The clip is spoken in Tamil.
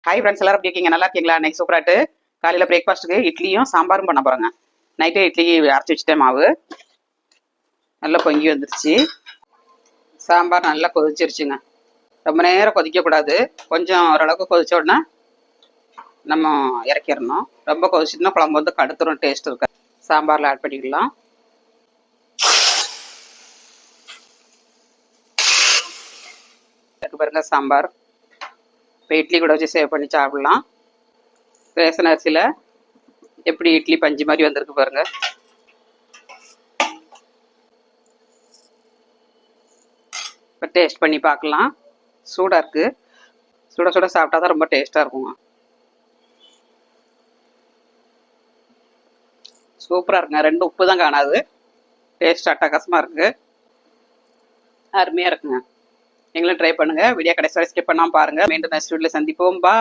ஹாய் ஃப்ரெண்ட்ஸ், எல்லாரும் எப்படி இருக்கீங்க? நல்லா இருக்கீங்களா? இன்னைக்கு சூப்பராட்டு காலையில் பிரேக்ஃபாஸ்ட்டுக்கு இட்லியும் சாம்பாரும் பண்ண போகிறேங்க. நைட்டே இட்லி அரைச்சி வச்சுட்டேன். மாவு நல்லா பொங்கி வந்துருச்சு. சாம்பார் நல்லா கொதிச்சிருச்சுங்க. ரொம்ப நேரம் கொதிக்கக்கூடாது. கொஞ்சம் ஓரளவுக்கு கொதிச்ச உடனே நம்ம இறக்கிடணும். ரொம்ப கொதிச்சுட்டுனா குழம்பு வந்து கடுத்துரும், டேஸ்ட் இருக்காது. சாம்பாரில் ஆட் பண்ணிக்கலாம். அதுக்கு பாருங்க சாம்பார். இப்போ இட்லி கூட வச்சு சேவ் பண்ணி சாப்பிடலாம். ரேஷன் அரிசியில் எப்படி இட்லி பஞ்சு மாதிரி வந்திருக்கு பாருங்க. இப்போ டேஸ்ட் பண்ணி பார்க்கலாம். சூடாக இருக்குது. சுட சுட சாப்பிட்டா தான் ரொம்ப டேஸ்ட்டாக இருக்குங்க. சூப்பராக இருக்குங்க. 2 உப்பு தான் காணாது. டேஸ்ட் அட்டகாசமாக இருக்குது. அருமையாக இருக்குங்க. நீங்களும் ட்ரை பண்ணுங்கள். வீடியோ கடைசி வரை ஸ்கிப் பண்ணாமல் பாருங்கள். மீண்டும் நெக்ஸ்ட் வீடியோவில் சந்திப்போம். பா